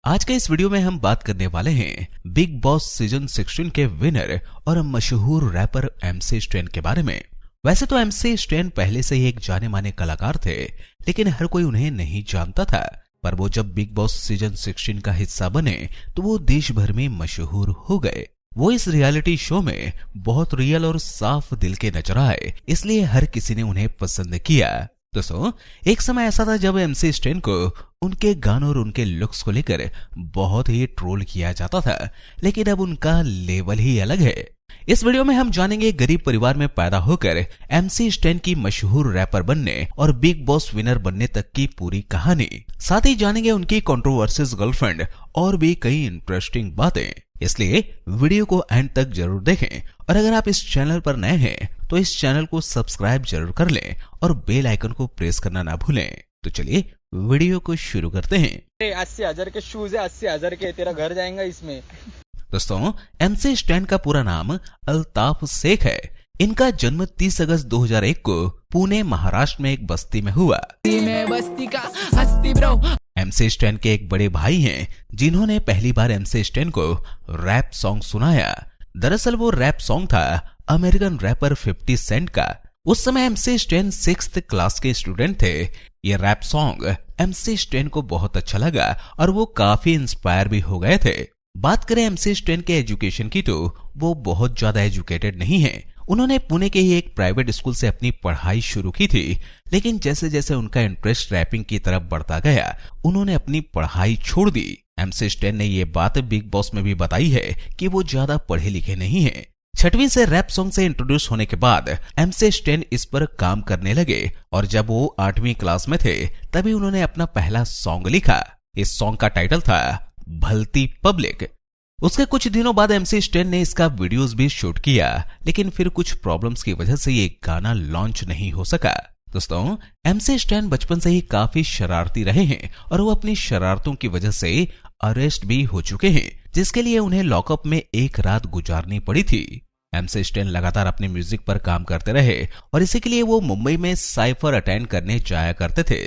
आज के इस वीडियो में हम बात करने वाले हैं बिग बॉस सीजन 16 के विनर और मशहूर रैपर MC स्टैन के बारे में। वैसे तो MC स्टैन पहले से ही एक जाने माने कलाकार थे, लेकिन हर कोई उन्हें नहीं जानता था। पर वो जब बिग बॉस सीजन 16 का हिस्सा बने तो वो देश भर में मशहूर हो गए। वो इस रियलिटी शो में बहुत रियल और साफ दिल के नजर आए, इसलिए हर किसी ने उन्हें पसंद किया। दोस्तों, एक समय ऐसा था जब MC स्टैन को उनके गानों और उनके लुक्स को लेकर बहुत ही ट्रोल किया जाता था, लेकिन अब उनका लेवल ही अलग है। इस वीडियो में हम जानेंगे गरीब परिवार में पैदा होकर MC स्टैन की मशहूर रैपर बनने और बिग बॉस विनर बनने तक की पूरी कहानी। साथ ही जानेंगे उनकी कंट्रोवर्सीज गर्लफ्रेंड और भी कई इंटरेस्टिंग बातें, इसलिए वीडियो को एंड तक जरूर देखें। और अगर आप इस चैनल पर नए हैं तो इस चैनल को सब्सक्राइब जरूर कर लें और बेल आइकन को प्रेस करना ना भूलें। तो चलिए वीडियो को शुरू करते हैं। 80,000 के शूज है, 80,000 के, तेरा घर जाएगा इसमें। दोस्तों, MC स्टैन का पूरा नाम अल्ताफ शेख है। इनका जन्म 30 अगस्त 2001 को पुणे महाराष्ट्र में एक बस्ती में हुआ। बस्ती का हस्ती ब्रो। MC स्टैन के एक बड़े भाई हैं जिन्होंने पहली बार MC स्टैन को रैप सॉन्ग सुनाया। दरअसल वो रैप सॉन्ग था अमेरिकन रैपर 50 सेंट का। उस समय MC स्टैन 6th क्लास के स्टूडेंट थे। ये रैप सॉन्ग MC स्टैन को बहुत अच्छा लगा और वो काफी इंस्पायर भी हो गए थे। बात करें MC स्टैन के एजुकेशन की तो वो बहुत ज्यादा एजुकेटेड नहीं है। उन्होंने पुणे के ही एक प्राइवेट स्कूल से अपनी पढ़ाई शुरू की थी, लेकिन जैसे जैसे उनका इंटरेस्ट रैपिंग की तरफ बढ़ता गया उन्होंने अपनी पढ़ाई छोड़ दी। MC स्टैन ने ये बात बिग बॉस में भी बताई है कि वो ज्यादा पढ़े लिखे नहीं है। 6वीं से रैप सॉन्ग से इंट्रोड्यूस होने के बाद MC स्टैन इस पर काम करने लगे और जब वो 8वीं क्लास में थे तभी उन्होंने अपना पहला सॉन्ग लिखा। इस सॉन्ग का टाइटल था भलती पब्लिक। उसके कुछ दिनों बाद MC स्टैन ने इसका वीडियोस भी शूट किया, लेकिन फिर कुछ प्रॉब्लम्स की वजह से ये गाना लॉन्च नहीं हो सका। दोस्तों, MC स्टैन बचपन से ही काफी शरारती रहे हैं और वो अपनी शरारतों की वजह से अरेस्ट भी हो चुके हैं, जिसके लिए उन्हें लॉकअप में एक रात गुजारनी पड़ी थी। MC स्टैन लगातार अपने म्यूजिक पर काम करते रहे और इसी के लिए वो मुंबई में साइफर अटेंड करने जाया करते थे।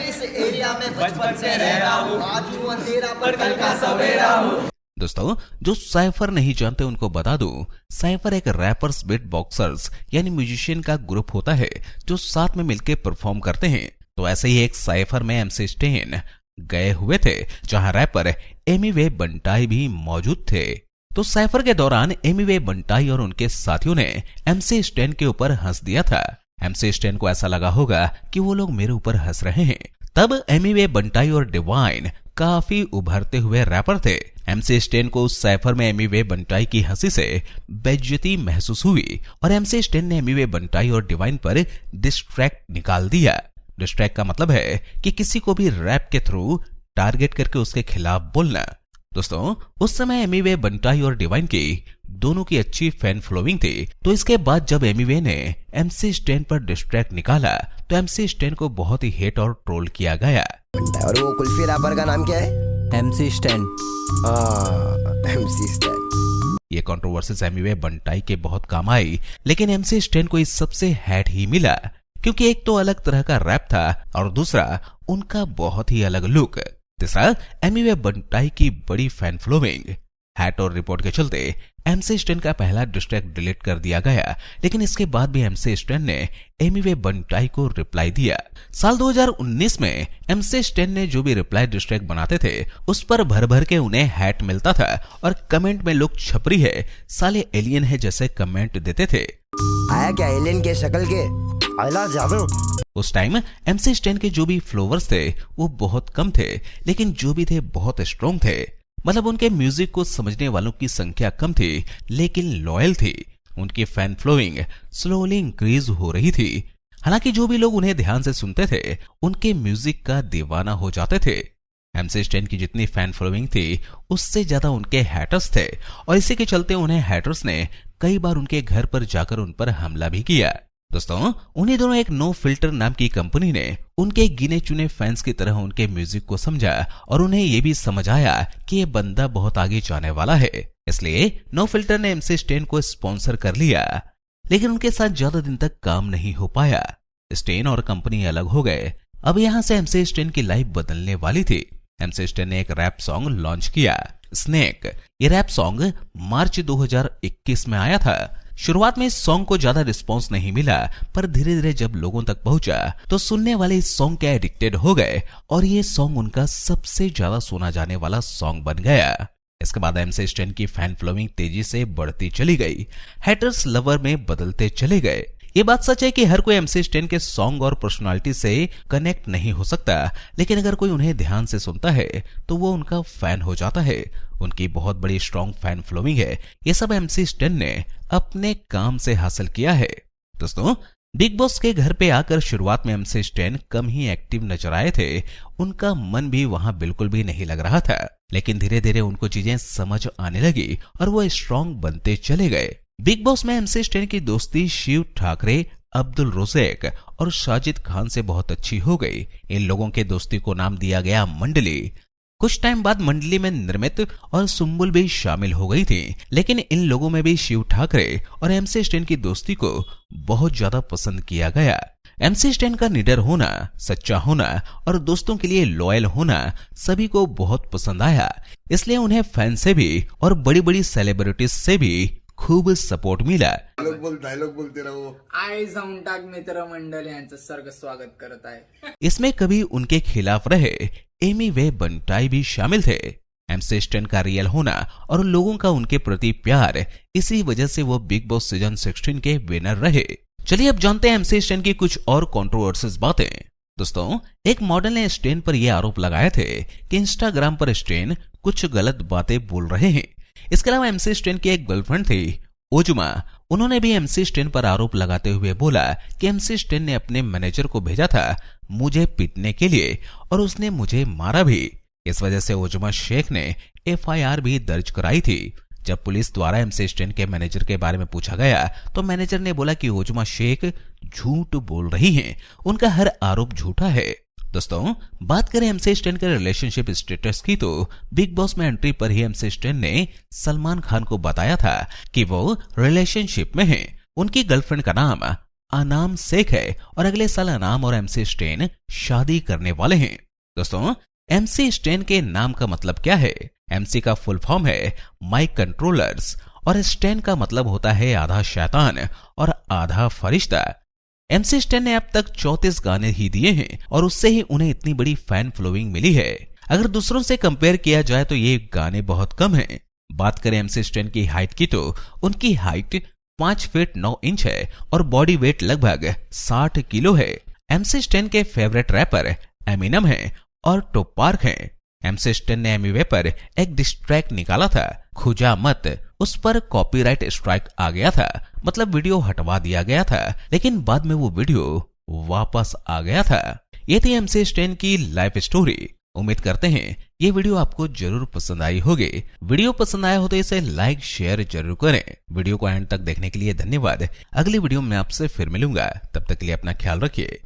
इस एरिया में बचपन से रह रहा हूं, आज हूं अंधेरा पर कल का सवेरा हूं। दोस्तों, जो साइफर नहीं जानते उनको बता दूं, साइफर एक रैपर्स बीट बॉक्सर्स यानी म्यूजिशियन का ग्रुप होता है जो साथ में मिलकर परफॉर्म करते हैं। तो ऐसे ही एक साइफर में MC स्टैन गए हुए थे जहां रैपर एमी वे बंटाई भी मौजूद थे। तो साइफर के दौरान एमी वे बंटाई और उनके साथियों ने MC स्टैन के ऊपर हंस दिया था। MC स्टैन को ऐसा लगा होगा कि वो लोग मेरे ऊपर हंस रहे हैं। तब एमी वे बंटाई और डिवाइन काफी उभरते हुए रैपर थे। MC स्टैन को उस साइफर में एमी वे बंटाई की हंसी से बेइज्जती महसूस हुई और MC स्टैन ने एमी वे बंटाई और डिवाइन पर डिस्ट्रैक्ट निकाल दिया। डिस्ट्रैक्ट का मतलब है कि किसी को भी रैप के थ्रू टारगेट करके उसके खिलाफ बोलना। दोस्तों, उस समय एमी वे बंटाई और डिवाइन की दोनों की अच्छी फैन फॉलोइंग थी। तो इसके बाद जब एमी वे ने MC स्टैन पर डिस्ट्रैक्ट निकाला तो MC स्टैन को बहुत ही हेट और ट्रोल किया गया। और वो कुल्फी रैपर का नाम क्या है? MC stand. MC stand. ये कंट्रोवर्सीज एमी वे बंटाई के बहुत काम आई, लेकिन MC स्टैन को इस सबसे हैट ही मिला, क्योंकि एक तो अलग तरह का रैप था और दूसरा उनका बहुत ही अलग लुक। तीसरा, एमी वे बंटाई की बड़ी फैन फॉलोइंग। हैट और रिपोर्ट के चलते MC स्टैन का पहला डिस्ट्रैक्ट डिलीट कर दिया गया, लेकिन इसके बाद भी MC स्टैन ने एमी वे बंटाई को रिप्लाई दिया। साल 2019 में MC स्टैन ने जो भी रिप्लाई डिस्ट्रैक्ट बनाते थे उस पर भर भर के उन्हें हैट मिलता था और कमेंट में लोग छपरी है, साले एलियन है जैसे कमेंट देते थे। आया क्या एलियन के शक्ल के? आला जादू। उस टाइम MC स्टैन के जो भी फॉलोअर्स थे वो बहुत कम थे, लेकिन जो भी थे बहुत स्ट्रॉन्ग थे। मतलब उनके म्यूजिक को समझने वालों की संख्या कम थी, लेकिन लॉयल थी। उनकी फैन फॉलोइंग स्लोली इंक्रीज हो रही थी। हालांकि जो भी लोग उन्हें ध्यान से सुनते थे उनके म्यूजिक का दीवाना हो जाते थे। MC स्टैन की जितनी फैन फॉलोइंग थी उससे ज्यादा उनके हैटर्स थे और इसी के चलते उन्हें हैटर्स ने कई बार उनके घर पर जाकर उन पर हमला भी किया। दोस्तों, उन्हीं दोनों एक नो फिल्टर नाम की कंपनी ने उनके गिने चुने फैंस की तरह उनके म्यूजिक को समझा और उन्हें यह भी समझ आया कि ये बंदा बहुत आगे जाने वाला है, इसलिए नो फिल्टर ने MC स्टैन को स्पॉन्सर कर लिया। लेकिन उनके साथ ज्यादा दिन तक काम नहीं हो पाया। स्टैन और कंपनी अलग हो गए। अब यहां से MC स्टैन की लाइफ बदलने वाली थी। एमसी स्टैन ने एक रैप सॉन्ग लॉन्च किया, स्नेक। ये रैप सॉन्ग मार्च 2021 में आया था। शुरुआत में इस सॉन्ग को ज्यादा रिस्पांस नहीं मिला, पर धीरे धीरे जब लोगों तक पहुंचा तो सुनने वाले इस सॉन्ग के एडिक्टेड हो गए और ये सॉन्ग उनका सबसे ज्यादा सुना जाने वाला सॉन्ग बन गया। इसके बाद एमसी स्टैन की फैन फॉलोइंग तेजी से बढ़ती चली गई, हेटर्स लवर में बदलते चले गए। ये बात सच है कि हर कोई एमसी स्टैन के सॉन्ग और पर्सनालिटी से कनेक्ट नहीं हो सकता, लेकिन अगर कोई उन्हें ध्यान से सुनता है तो वो उनका फैन हो जाता है। उनकी बहुत बड़ी स्ट्रॉन्ग फैन फॉलोइंग है। ये सब एमसी स्टैन ने अपने काम से हासिल किया है। दोस्तों, बिग बॉस के घर पे आकर शुरुआत में एमसी स्टैन कम ही एक्टिव नजर आए थे। उनका मन भी वहां बिल्कुल भी नहीं लग रहा था, लेकिन धीरे धीरे उनको चीजें समझ आने लगी और वो स्ट्रॉन्ग बनते चले गए। बिग बॉस में एमसी स्टैन की दोस्ती शिव ठाकरे, अब्दुल रोजेक और साजिद खान से बहुत अच्छी हो गई। इन लोगों के दोस्ती को नाम दिया गया मंडली। कुछ टाइम बाद मंडली में निर्मित और सुम्बुल भी शामिल हो गई थी, लेकिन इन लोगों में भी शिव ठाकरे और एमसी स्टैन की दोस्ती को बहुत ज्यादा पसंद किया गया। एमसी स्टैन का निडर होना, सच्चा होना और दोस्तों के लिए लॉयल होना सभी को बहुत पसंद आया, इसलिए उन्हें फैन से भी और बड़ी बड़ी सेलिब्रिटीज से भी खूब सपोर्ट मिला। डायलॉग बोलते रहो। आई टाक मित्र मंडळ यांचं सर्ग स्वागत करत आहे। इसमें कभी उनके खिलाफ रहे एमी वे बंटाई भी शामिल थे। एमसी स्टैन का रियल होना और लोगों का उनके प्रति प्यार, इसी वजह से वो बिग बॉस सीजन 16 के विनर रहे। चलिए अब जानते हैं एमसी स्टैन की कुछ और कंट्रोवर्सीज बातें। दोस्तों, एक मॉडल ने स्टैन पर यह आरोप लगाए थे कि इंस्टाग्राम पर स्टैन कुछ गलत बातें बोल रहे हैं। इसके अलावा एमसी स्टैन की एक गर्लफ्रेंड थी ओजुमा, उन्होंने भी एमसी स्टैन पर आरोप लगाते हुए बोला कि एमसी स्टैन ने अपने मैनेजर को भेजा था मुझे पीटने के लिए और उसने मुझे मारा भी। इस वजह से ओजुमा शेख ने एफआईआर भी दर्ज कराई थी। जब पुलिस द्वारा एमसी स्टैन के मैनेजर के बारे में पूछा गया तो मैनेजर ने बोला कि ओजुमा शेख झूठ बोल रही हैं, उनका हर आरोप झूठा है। दोस्तों, बात करें एमसी स्टैन के रिलेशनशिप स्टेटस की तो बिग बॉस में एंट्री पर ही एमसी स्टैन ने सलमान खान को बताया था कि वो रिलेशनशिप में हैं। उनकी गर्लफ्रेंड का नाम अनाम शेख है और अगले साल अनाम और एमसी स्टैन शादी करने वाले हैं। दोस्तों, एमसी स्टैन के नाम का मतलब क्या है? एमसी का फुल फॉर्म है माइक कंट्रोलर्स और स्टैन का मतलब होता है आधा शैतान और आधा फरिश्ता। एमसी स्टैन ने अब तक 34 गाने ही दिए हैं और उससे ही उन्हें इतनी बड़ी फैन फॉलोइंग मिली है। अगर दूसरों से कंपेयर किया जाए तो ये गाने बहुत कम हैं। बात करें एमसी स्टैन की हाइट की तो उनकी हाइट 5 फीट 9 इंच है और बॉडी वेट लगभग 60 किलो है। एमसी स्टैन के फेवरेट रैपर एमिनम है और टोपार्क है। एमसी स्टैन ने एमिवे पर एक डिस्ट्रैक्ट निकाला था, खुजा मत। उस पर कॉपीराइट स्ट्राइक आ गया था, मतलब वीडियो हटवा दिया गया था, लेकिन बाद में वो वीडियो वापस आ गया था। ये थी एमसी स्टैन की लाइफ स्टोरी। उम्मीद करते हैं ये वीडियो आपको जरूर पसंद आई होगी। वीडियो पसंद आया हो तो इसे लाइक शेयर जरूर करें। वीडियो को एंड तक देखने के लिए धन्यवाद। अगली वीडियो में आपसे फिर मिलूंगा, तब तक के लिए अपना ख्याल रखिए।